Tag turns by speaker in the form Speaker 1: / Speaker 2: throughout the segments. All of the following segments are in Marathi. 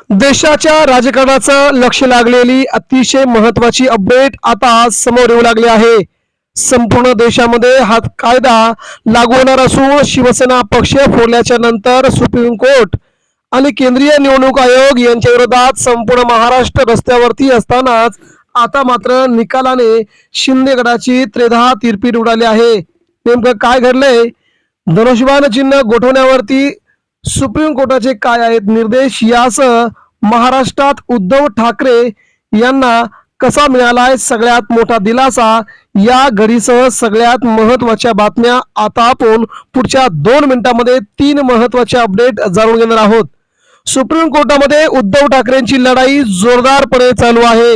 Speaker 1: देशाच्या राजकारणाचं लक्ष लागलेली अतिशय महत्वाची अपडेट आता समोर येऊ लागली आहे. संपूर्ण देशामध्ये हा कायदा लागू होणार असून शिवसेना पक्ष फोडल्याच्या नंतर सुप्रीम कोर्ट आणि केंद्रीय निवडणूक आयोग यांच्या विरोधात संपूर्ण महाराष्ट्र रस्त्यावरती असतानाच आता मात्र निकालाने शिंदे गटाची त्रेधा तिरपीट उडाली आहे. नेमकं काय घडलंय? धनुष्यबाण चिन्ह गोठवण्यावरती सुप्रीम कोर्टाचे काय आहेत निर्देश यासह महाराष्ट्रात उद्धव ठाकरे यांना कसा मिळालाय सगळ्यात मोठा दिलासा या घडीसह सगळ्यात महत्वाच्या बातम्या आता आपण पुढच्या 2 मिनिटांमध्ये 3 महत्वाचे अपडेट जाणून घेणार आहोत. सुप्रीम कोर्टामध्ये उद्धव ठाकरेंची लढाई जोरदारपणे चालू आहे.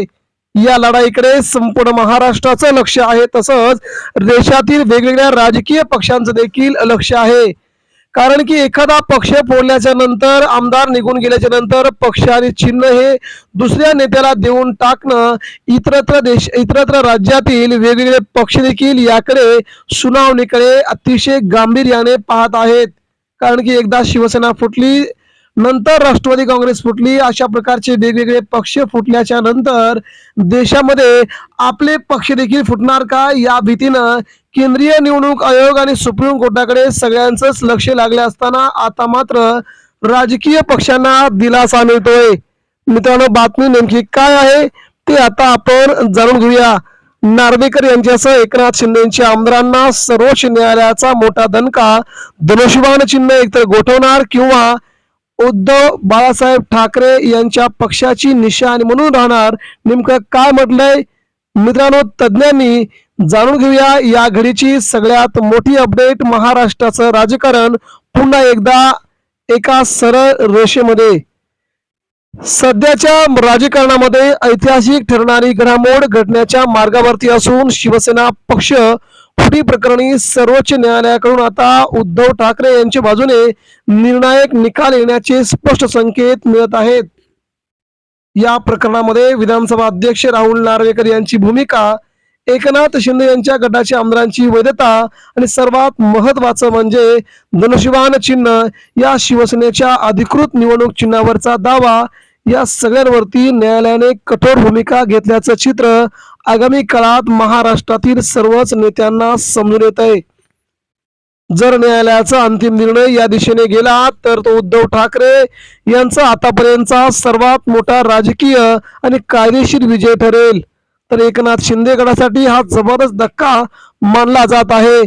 Speaker 1: या लढाईकडे संपूर्ण महाराष्ट्राचं लक्ष आहे, तसंच देशातील वेगवेगळ्या राजकीय पक्षांचं देखील लक्ष आहे. कारण की एखादा पक्ष फोडल्याच्या नंतर आमदार निघून गेल्याच्या नंतर पक्ष आणि चिन्ह हे दुसऱ्या नेत्याला देऊन टाकणं इतरत्र राज्यातील वेगवेगळे पक्ष देखील याकडे सुनावणीकडे अतिशय गांभीर्याने पाहत आहेत. कारण की एकदा शिवसेना फुटली, नंतर राष्ट्रवादी काँग्रेस फुटली, अशा प्रकारचे वेगवेगळे पक्ष फुटल्याच्या नंतर देशामध्ये आपले पक्ष देखील फुटणार का या भीतीनं केंद्रीय निवडणूक आयोग आणि सुप्रीम कोर्टाकडे सगळ्यांचंच लक्ष लागले असताना आता मात्र राजकीय पक्षांना दिलासा मिळतोय. मित्रांनो, बातमी नेमकी काय आहे ते आता आपण जाणून घेऊया. नार्वेकर यांच्यासह एकनाथ शिंदे यांच्या आमदारांना सर्वोच्च न्यायालयाचा मोठा दणका. धनुष्यबाण चिन्ह एकतर गोठवणार किंवा उद्धव बाळासाहेब ठाकरे यांच्या पक्षाची निशाणी म्हणून राहणार. नेमकं काय म्हटलंय मित्रांनो तज्ज्ञांनी, जाणून घेऊया या घडीची सगळ्यात मोठी अपडेट. महाराष्ट्राचं राजकारण पुन्हा एकदा एका सरळ रेषेमध्ये. सध्याच्या राजकारणामध्ये ऐतिहासिक ठरणारी घडामोड घडण्याच्या मार्गावरती असून शिवसेना पक्ष फुटी प्रकरणी सर्वोच्च न्यायालयाकडून आता उद्धव ठाकरे यांच्या बाजूने निर्णायक निकाल येण्याचे स्पष्ट संकेत मिळत आहेत. या प्रकरणामध्ये विधानसभा अध्यक्ष राहुल नार्वेकर यांची भूमिका, एकनाथ शिंदे यांच्या गटाच्या आमदारांची वैधता आणि सर्वात महत्वाचं म्हणजे धनुष्यबाण चिन्ह या शिवसेनेच्या अधिकृत निवडणूक चिन्हावरचा दावा, या सगळ्यांवरती न्यायालयाने कठोर भूमिका घेतल्याचं चित्र आगामी काळात महाराष्ट्रातील सर्वच नेत्यांना समजून येत आहे. जर न्यायालयाचा अंतिम निर्णय या दिशेने गेला तर तो उद्धव ठाकरे यांचा आतापर्यंतचा सर्वात मोठा राजकीय आणि कायदेशीर विजय ठरेल. तर एकनाथ शिंदे गटासाठी हा जबरदस्त धक्का मानला जात आहे.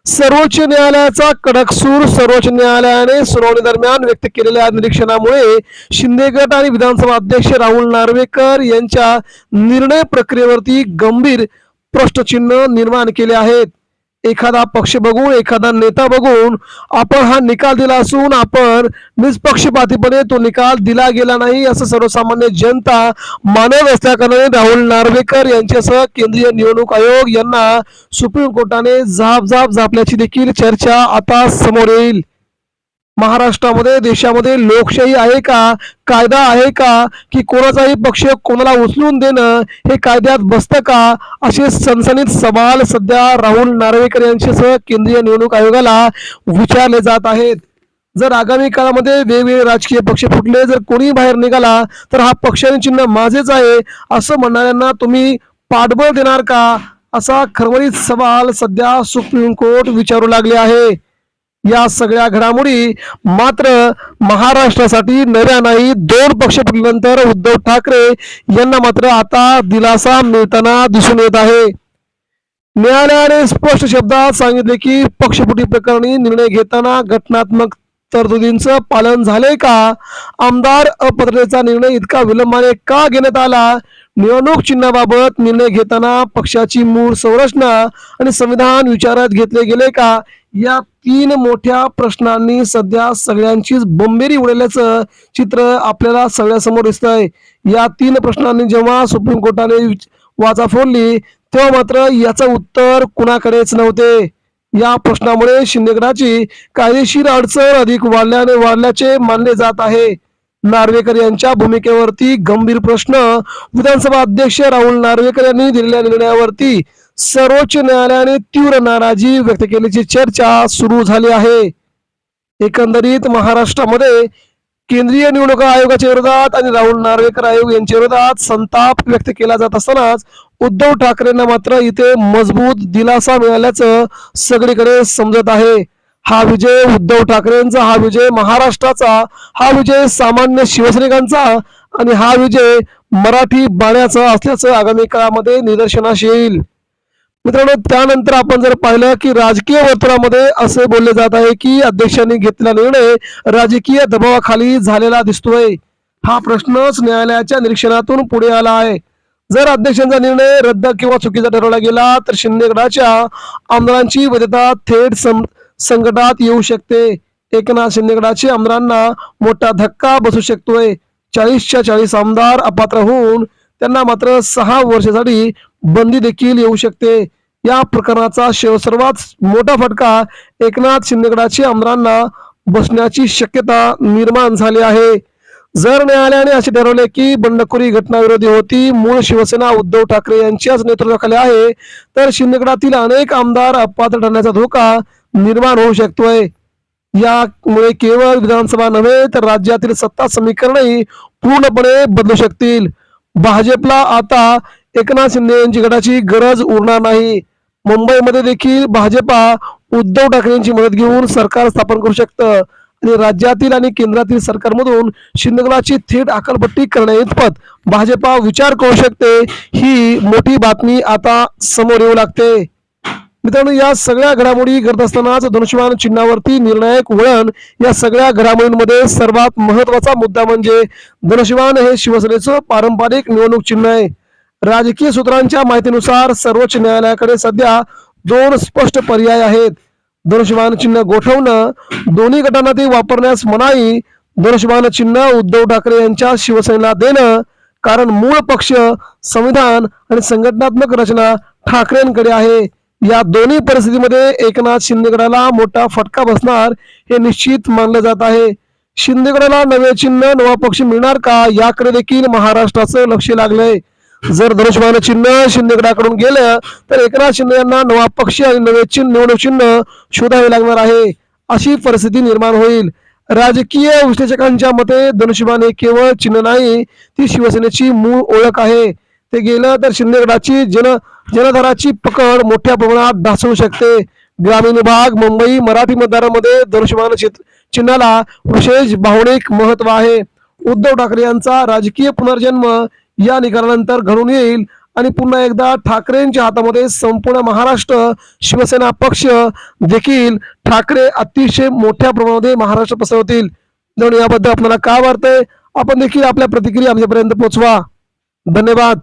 Speaker 1: सर्वोच्च न्यायालयाचा कडक सूर. सर्वोच्च न्यायालयाने सुनावणी दरम्यान व्यक्त केलेल्या निरीक्षणामुळे शिंदे गट आणि विधानसभा अध्यक्ष राहुल नार्वेकर यांच्या निर्णय प्रक्रियेवरती गंभीर प्रश्नचिन्ह निर्माण केले आहेत. एखादा पक्ष बघून, एखादा नेता बघून आपण हा निकाल दिला असून आपण निष्पक्षपातीपणे तो निकाल दिला गेला नाही असं सर्वसामान्य जनता मानत असल्याकारणाने राहुल नार्वेकर यांच्यासह केंद्रीय निवडणूक आयोग यांना सुप्रीम कोर्टाने झापल्याची देखील चर्चा आता समोर येईल. महाराष्ट्रामध्ये, देशामध्ये लोकशाही आहे का, कायदा आहे का, की कोणाचाही पक्ष कोणाला उचलून देणं हे कायद्यात बसतं का, असे सनसनीत सवाल सध्या राहुल नार्वेकर यांच्यासह केंद्रीय निवडणूक आयोगाला विचारले जात आहेत. जर आगामी काळामध्ये वेगवेगळे राजकीय पक्ष फुटले, जर कोणी बाहेर निघाला तर हा पक्ष आणि चिन्ह माझेच आहे असं म्हणणाऱ्यांना तुम्ही पाठबळ देणार का, असा खरवरीत सवाल सध्या सुप्रीम कोर्ट विचारू लागले आहे. या सगळ्या घडामोडी मात्र महाराष्ट्रासाठी नव्या नाही. 2 पक्ष फुटल्यानंतर उद्धव ठाकरे यांना मात्र आता दिलासा मिळताना दिसून येत आहे. न्यायालयाने स्पष्ट शब्दात सांगितले की पक्षफुटी प्रकरणी निर्णय घेताना घटनात्मक तरतुदींचं पालन झाले का, आमदार अपात्रतेचा निर्णय इतका विलंबाने का घेण्यात आला, निवडणूक चिन्हाबाबत निर्णय घेताना पक्षाची मूळ संरचना आणि संविधान विचारात घेतले गेले का, या 3 मोठ्या प्रश्नांनी सध्या सगळ्यांचीच बोंबेरी उडवल्याचं चित्र आपल्याला सगळ्यासमोर दिसतंय. या 3 प्रश्नांनी जेव्हा सुप्रीम कोर्टाने वाचा फोडली तेव्हा मात्र याचं उत्तर कुणाकडेच नव्हते. या प्रश्नामुळे शिंदे गटाची कायदेशीर अडचण अधिक वाढल्याचे मानले जात आहे. नार्वेकर यांच्या भूमिकेवरती गंभीर प्रश्न. विधानसभा अध्यक्ष राहुल नार्वेकर यांनी दिलेल्या निर्णयावरती सर्वोच्च न्यायालयाने तीव्र नाराजी व्यक्त केल्याची चर्चा सुरू झाली आहे. एकंदरीत महाराष्ट्रामध्ये केंद्रीय निवडणूक आयोगाच्या विरोधात आणि राहुल नार्वेकर आयोग यांच्या विरोधात संताप व्यक्त केला जात असतानाच उद्धव ठाकरेंना मात्र इथे मजबूत दिलासा मिळाल्याचं सगळीकडे समजत आहे. हा विजय उद्धव ठाकरेंचा, हा विजय महाराष्ट्राचा, हा विजय सामान्य शिवसैनिकांचा आणि हा विजय मराठी बाण्याचा असल्याचं आगामी काळामध्ये निदर्शनास येईल. मित्रांनो, त्यानंतर आपण जर पाहिलं की राजकीय वर्तुळामध्ये असे बोलले जात आहे की अध्यक्षांनी घेतलेला निर्णय राजकीय दबावाखाली झालेला दिसतोय. हा प्रश्नच न्यायालयाच्या निरीक्षणातून पुढे आला आहे. जर अध्यक्षांचा निर्णय रद्द किंवा चुकीचा ठरवला गेला तर शिंदे गटाच्या आमदारांची वैधता थेट संकटात येऊ शकते. एकनाथ शिंदे गटाच्या आमदारांना मोठा धक्का बसू शकतोय. 40च्या 40 आमदार अपात्र होऊन त्यांना मात्र 6 वर्षासाठी बंदी देखील येऊ शकते. या प्रकरणाचा सर्वात मोठा फटका एकनाथ शिंदे गटाच्या आमदारांना बसण्याची शक्यता निर्माण झाली आहे. जर न्यायालयाने असे ठरवले की बंडखोरी घटनाविरोधी होती, मूळ शिवसेना उद्धव ठाकरे यांच्याच नेतृत्वाखाली आहे, तर शिंदे गटातील अनेक आमदार अपात्र ठरण्याचा धोका निर्माण होऊ शकतोय. यामुळे केवळ विधानसभा नव्हे तर राज्यातील सत्ता समीकरणही पूर्णपणे बदलू शकतील. भाजपला आता एकनाथ शिंदे यांची गटाची गरज उरणार नाही. मुंबईमध्ये देखील भाजपा उद्धव ठाकरेंची मदत घेऊन सरकार स्थापन करू शकतं आणि राज्यातील आणि केंद्रातील सरकारमधून शिंदे गटाची थेट हकालपट्टी करण्याइतपत भाजपा विचार करू शकते. ही मोठी बातमी आता समोर येऊ लागते. मित्रांनो, या सगळ्या घडामोडी करत असतानाच धनुष्यबाण चिन्हावरती निर्णायक वळण. या सगळ्या घडामोडींमध्ये सर्वात महत्वाचा मुद्दा म्हणजे धनुष्यबाण हे शिवसेनेचं पारंपरिक निवडणूक चिन्ह आहे. राजकीय सूत्रांच्या माहितीनुसार सर्वोच्च न्यायालयाकडे सध्या 2 स्पष्ट पर्याय आहेत. धनुष्यबाण चिन्ह गोठवणं, दोन्ही गटांना ते वापरण्यास मनाई, धनुष्यबाण चिन्ह उद्धव ठाकरे यांच्या शिवसेनेला देणं, कारण मूळ पक्ष, संविधान आणि संघटनात्मक रचना ठाकरेंकडे आहे. या दोन्ही परिस्थितीमध्ये एकनाथ शिंदे गटाला मोठा फटका बसणार हे निश्चित मानलं जात आहे. शिंदे गटाला नवे चिन्ह, नवा पक्ष मिळणार का, याकडे देखील महाराष्ट्राचं लक्ष लागलंय. जर धनुष्यबाण चिन्ह शिंदे गटाकडून गेलं तर एकनाथ शिंदे यांना नवा पक्ष आणि नवे निवडणूक चिन्ह शोधावे लागणार आहे, अशी परिस्थिती निर्माण होईल. राजकीय विश्लेषकांच्या मते धनुष्यबाण हे केवळ चिन्ह नाही, ती शिवसेनेची मूळ ओळख आहे. ते गेलं तर शिंदे गटाची जनधाराची पकड मोठ्या प्रमाणात ढासळू शकते. ग्रामीण भाग, मुंबई, मराठी मतदारांमध्ये धनुष्यबाण चिन्हाला विशेष भावनिक महत्व आहे. उद्धव ठाकरे यांचा राजकीय पुनर्जन्म या निकालानंतर घडून येईल आणि पुन्हा एकदा ठाकरेंच्या हातामध्ये संपूर्ण महाराष्ट्र शिवसेना पक्ष देखील ठाकरे अतिशय मोठ्या प्रमाणामध्ये महाराष्ट्र पसरवतील. याबद्दल आपल्याला काय वाटतंय, आपण देखील आपल्या प्रतिक्रिया आमच्यापर्यंत पोहोचवा. धन्यवाद.